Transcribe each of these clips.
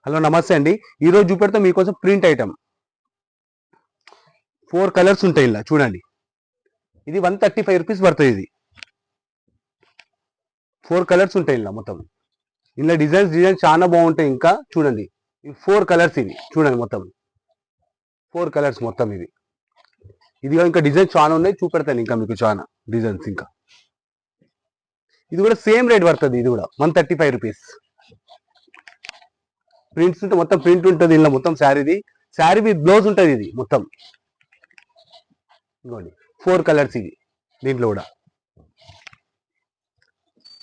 Hello నమస్తే అండి. ఈరోజు చూపెడతా మీకోసం ప్రింట్ ఐటమ్ 4 కలర్స్ ఉంటాయి ఇలా చూడండి. ఇది 135 రూపీస్ పడుతుంది. ఇది 4 కలర్స్ ఉంటాయి ఇలా మొత్తం. ఇలా డిజైన్స్ చాలా బాగుంటాయి. ఇంకా చూడండి, ఇవి 4 కలర్స్. ఇవి చూడండి మొత్తం 4 కలర్స్ మొత్తం. ఇది ఇంకా డిజైన్స్ చాలా ఉన్నాయి, చూపెడతాను ఇంకా మీకు చాలా డిజైన్స్. ఇంకా ఇది కూడా సేమ్ రేట్ పడుతుంది. ఇది కూడా 135 రూపీస్. ప్రింట్స్ ఉంటే మొత్తం ప్రింట్ ఉంటుంది ఇలా మొత్తం. శారీ విత్ బ్లౌజ్ ఉంటుంది. ఇది మొత్తం ఇదిగోండి 4 కలర్స్. ఇది దీంట్లో కూడా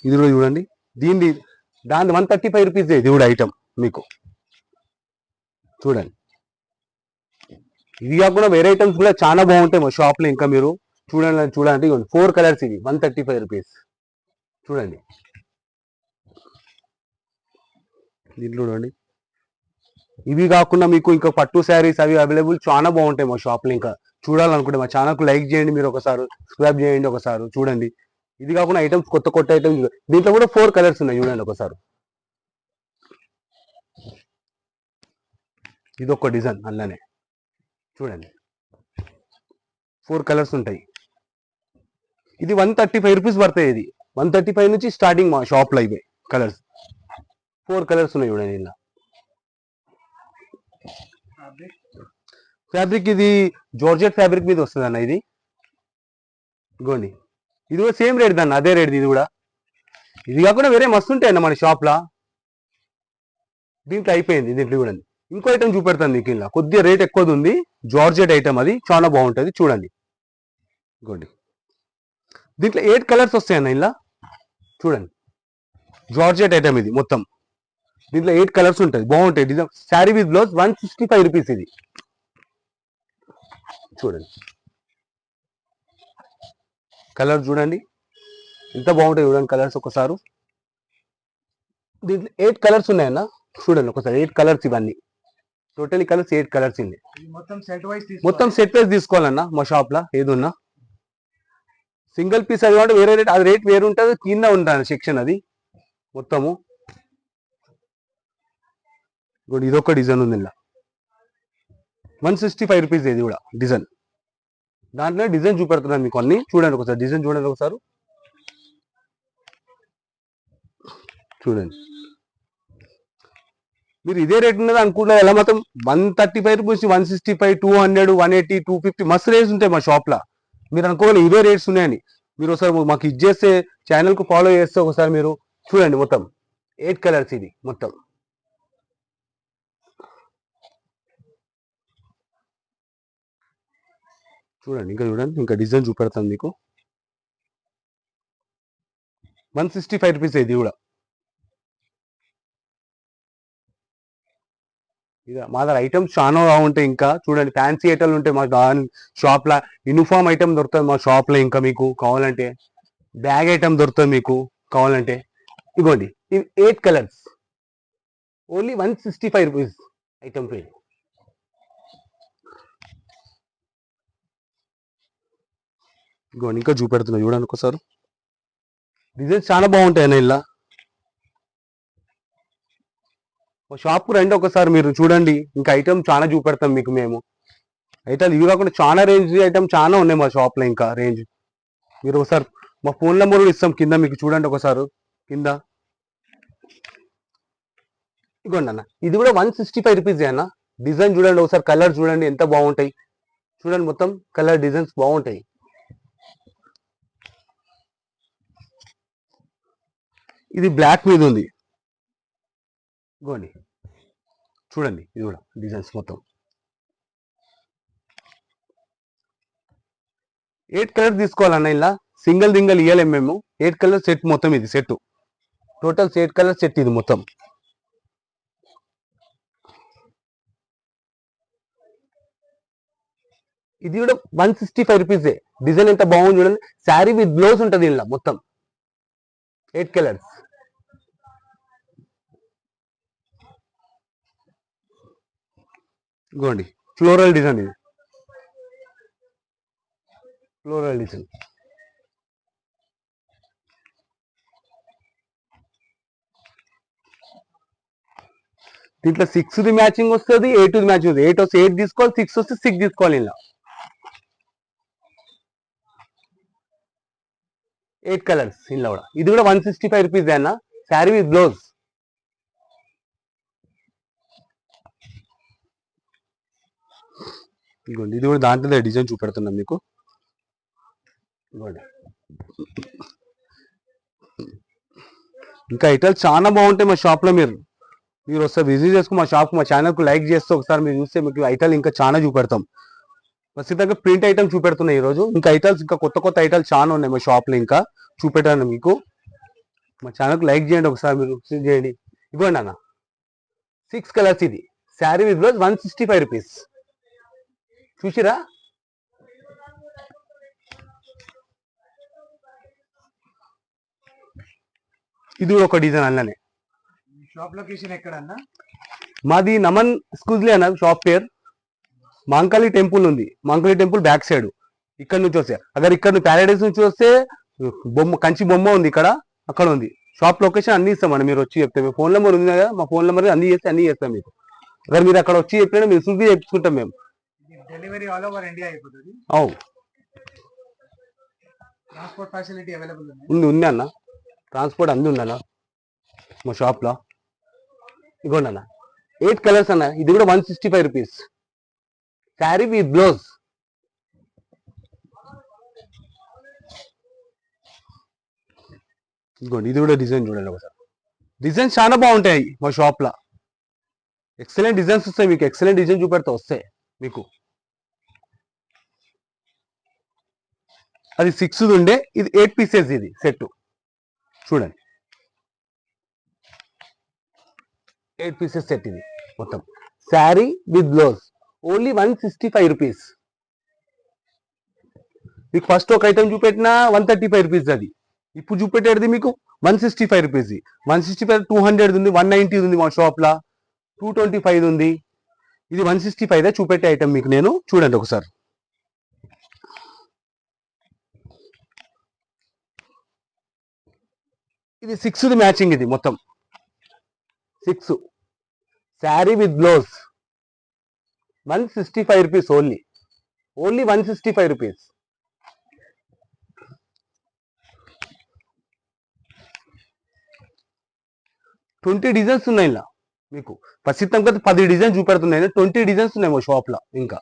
ఇది కూడా చూడండి. దాని 135 రూపీస్. ఇది కూడా ఐటమ్ మీకు చూడండి. ఇది కాకుండా వేరే ఐటమ్స్ కూడా చాలా బాగుంటాయి మా షాప్లో. ఇంకా మీరు చూడండి 4 కలర్స్. ఇది 135 రూపీస్. చూడండి దీంట్లో చూడండి. ఇవి కాకుండా మీకు ఇంకా పట్టు శారీస్ అవి అవైలబుల్ చాలా బాగుంటాయి మా షాప్లో. ఇంకా చూడాలనుకుంటే మా ఛానల్కు లైక్ చేయండి, మీరు ఒకసారి సబ్స్క్రైబ్ చేయండి, ఒకసారి చూడండి. ఇది కాకుండా ఐటమ్స్ కొత్త ఐటమ్స్ దీంట్లో కూడా 4 కలర్స్ ఉన్నాయి. చూడండి ఒకసారి. ఇది ఒక డిజైన్ అలానే చూడండి 4 కలర్స్ ఉంటాయి. ఇది 135 రూపీస్ పడతాయి. ఇది 135 నుంచి స్టార్టింగ్ మా షాప్లో. ఇవే కలర్స్ 4 కలర్స్ ఉన్నాయి చూడండి. ఇలా ఫ్యాబ్రిక్ ఇది జార్జెట్ ఫ్యాబ్రిక్ మీద వస్తుంది అన్న. ఇది ఇగోండి. ఇది కూడా సేమ్ రేట్ దాన్ని, అదే రేట్. ఇది కూడా ఇది కాకుండా వేరే మస్తు ఉంటాయి అన్న మన షాప్లో. దీంట్లో అయిపోయింది. దీంట్లో చూడండి ఇంకో ఐటమ్ చూపెడతాను మీకు. ఇలా కొద్దిగా రేట్ ఎక్కువ ఉంది. జార్జెట్ ఐటమ్, అది చాలా బాగుంటుంది. చూడండి ఇగోండి. దీంట్లో 8 కలర్స్ వస్తాయన్న. ఇలా చూడండి జార్జెట్ ఐటమ్ ఇది మొత్తం. దీంట్లో 8 కలర్స్ ఉంటుంది, బాగుంటాయి. Design sari with blouse 165 rupees. ఇది చూడండి కలర్ చూడండి ఎంత బాగుంటాయి. చూడండి కలర్స్ ఒకసారి. దీంట్లో 8 కలర్స్ ఉన్నాయన్న. చూడండి ఒకసారి 8 కలర్స్. ఇవన్నీ టోటలీ కలర్స్ 8 కలర్స్. ఇది మొత్తం సెట్ వైజ్ తీసుకోవాలన్నా మా షాప్లో. ఏదున్నా సింగిల్ పీస్ అది అంటే వేరే రేట్, అది రేట్ వేరు ఉంటుంది. కింద ఉంటుంది సెక్షన్ అది మొత్తము. ఇదొక డిజైన్ ఉంది ఇలా 165 రూపీస్. ఇది కూడా డిజైన్. దాంట్లో డిజైన్ చూపెడుతున్నాను మీకు అన్ని. చూడండి ఒకసారి డిజైన్ చూడండి ఒకసారి. చూడండి మీరు ఇదే రేట్ ఉన్నది అనుకుంటారు ఎలా మొత్తం. 135 రూపీస్, 165, 200, 180, 250 మస్తు రేట్స్ ఉంటాయి మా షాప్లో. మీరు అనుకోవాలి ఇవే రేట్స్ ఉన్నాయని. మీరు ఒకసారి మాకు ఇది చేస్తే, ఛానల్కు ఫాలో చేస్తే ఒకసారి మీరు చూడండి మొత్తం 8 కలర్స్. ఇది మొత్తం చూడండి. ఇంకా చూడండి ఇంకా డిజైన్ చూపెడతాను మీకు. 165 రూపీస్. ఇది కూడా మా దగ్గర ఐటమ్స్ చాలా బాగుంటాయి. ఇంకా చూడండి ఫ్యాన్సీ ఐటమ్లు ఉంటాయి మా షాప్లో. యూనిఫామ్ ఐటమ్ దొరుకుతుంది మా షాప్లో. ఇంకా మీకు కావాలంటే బ్యాగ్ ఐటమ్ దొరుకుతుంది మీకు కావాలంటే. ఇగోండి ఇవి 8 colours, only 165 rupees item pay. ఇగోండి ఇంకా చూపెడుతున్నా చూడండి ఒకసారి. డిజైన్స్ చాలా బాగుంటాయి అన్న. ఇలా షాప్కు రండి ఒకసారి, మీరు చూడండి. ఇంకా ఐటమ్ చాలా చూపెడతాం మీకు మేము. ఐటమ్ ఇవి కాకుండా చాలా రేంజ్ ఐటమ్ చాలా ఉన్నాయి మా షాప్లో. ఇంకా రేంజ్ మీరు ఒకసారి మా ఫోన్ నెంబర్ కూడా ఇస్తాం కింద మీకు. చూడండి ఒకసారి కింద. ఇగోండి అన్న ఇది కూడా 165 రూపీస్ అన్న. డిజైన్ చూడండి ఒకసారి, కలర్ చూడండి ఎంత బాగుంటాయి. చూడండి మొత్తం కలర్ డిజైన్స్ బాగుంటాయి. ఇది బ్లాక్ మీద ఉంది. ఇగోండి చూడండి ఇది కూడా డిజైన్స్ మొత్తం 8 కలర్స్ తీసుకోవాలన్న. ఇలా సింగిల్ ఇయ్యలేము మేము. 8 కలర్ సెట్ మొత్తం. ఇది సెట్ టోటల్ 8 కలర్ సెట్. ఇది మొత్తం ఇది కూడా 165 రూపీస్. డిజైన్ ఎంత బాగుంది చూడండి. శారీ విత్ బ్లౌజ్ ఉంటుంది ఇలా మొత్తం 8 కలర్స్. ఇగోండి ఫ్లోరల్ డిజైన్. ఇది ఫ్లోరల్ డిజైన్. దీంట్లో 6 మ్యాచింగ్ వస్తుంది, 8 మ్యాచింగ్ వస్తుంది. 8 వస్తే 8 తీసుకోవాలి, 6 వస్తే 6 తీసుకోవాలి. ఇలా 8 కలర్స్ ఇలా కూడా. ఇది కూడా 165 రూపీస్ అన్న. Sari with blouse. ఇదిగోండి, ఇది కూడా దాంట్లో డిజైన్ చూపెడుతున్నాం మీకు. ఇదిగోండి, ఇంకా ఐటమ్స్ చాలా బాగుంటాయి మా షాప్ లో. మీరు ఒకసారి విజిట్ చేసుకుని మా షాప్, మా ఛానల్ కు లైక్ చేస్తే ఒకసారి మీరు చూస్తే మీకు ఐటల్ ఇంకా చాలా చూపెడతాం. ఖచ్చితంగా ప్రింట్ ఐటమ్ చూపెడుతున్నాయి ఈ రోజు. ఇంకా ఐటల్స్ ఇంకా కొత్త ఐటల్స్ చాలా ఉన్నాయి మా షాప్ లో, ఇంకా చూపెట్టాను మీకు. మా ఛానల్ కు లైక్ చేయండి, ఒకసారి మీరు విజిట్ చేయండి. ఇవ్వండి అన్న, 6 కలర్స్. ఇది శారీ విత్ బ్లౌజ్ 165 రూపీస్. చూసిరా? ఇది కూడా ఒక డిజైన్ అన్ననే. షాప్ లొకేషన్ ఎక్కడ అన్న? మాది నమన్ స్కూజ్లీ అన్న షాప్ పేరు. మాంకాళి టెంపుల్ ఉంది, మాంకాళి టెంపుల్ బ్యాక్ సైడ్. ఇక్కడ నుంచి వస్తే, అगर ఇక్కడ ప్యారడైస్ నుంచి వస్తే కంచి బొమ్మ ఉంది ఇక్కడ, అక్కడ ఉంది. షాప్ లొకేషన్ అన్ని ఇస్తామండి, మీరు వచ్చి చెప్తే. ఫోన్ నెంబర్ ఉంది కదా, మా ఫోన్ నెంబర్ అన్ని చేస్తాం మీకు. అगर మీరు అక్కడ వచ్చి చెప్పినా మీరు సుఖీ చెప్పుకుంటాం మేము. డెలివరీ ఆల్ ఓవర్ ఇండియా అయిపోతుంది. అవును, ట్రాన్స్పోర్ట్ ఫెసిలిటీ అవైలబుల్ ఉంది అన్న. ట్రాన్స్పోర్ట్ అన్ని ఉందన్న మా షాప్ లో. ఇగోండి అన్న, 8 కలర్స్ అన్న. ఇది కూడా 165 రూపీస్. Sari with blouse. ఇదిగోండి, ఇది కూడా డిజైన్ చూడండి ఒకసారి. డిజైన్స్ చాలా బాగుంటాయి మా షాప్ లో. ఎక్సలెంట్ డిజైన్స్ వస్తాయి మీకు. ఎక్సలెంట్ డిజైన్ చూపెడతా వస్తాయి మీకు. అది 6 ఉండే, ఇది 8 పీసెస్. ఇది సెట్ చూడండి, 8 పీసెస్ సెట్ ఇది మొత్తం. Sari with blouse only 165 rupees. మీకు ఫస్ట్ ఒక ఐటమ్ చూపెట్టిన 135 రూపీస్. అది ఇప్పుడు చూపెట్టేది మీకు 165 రూపీస్. 165, 200 ఉంది, 190 ఉంది మా షాప్ లా, 225 ఉంది. ఇది 165 చూపెట్టే ఐటమ్ మీకు నేను. చూడండి ఒకసారి. ఇది 6 మ్యాచింగ్. ఇది మొత్తం 6. Sari with blouse 165 rupees only. 165 rupees. Twenty designs ఉన్నాయి ఇలా మీకు. ప్రస్తుతం కదా 10 డిజైన్స్ చూపెడుతున్నాయి, 20 డిజైన్స్ ఉన్నాయి మా షాప్ లో. ఇంకా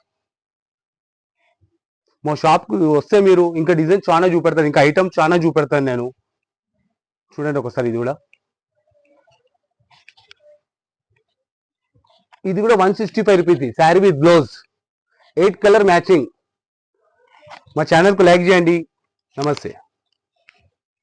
మా షాప్ కు వస్తే మీరు ఇంకా డిజైన్ చాలా చూపెడతాను, ఇంకా ఐటమ్ చాలా చూపెడతాను నేను. చూడండి ఒకసారి. ఇది కూడా, ఇది కూడా 165 rupees. Sari with blouse 8 colour matching. మా ఛానల్ కు లైక్ చేయండి. నమస్తే.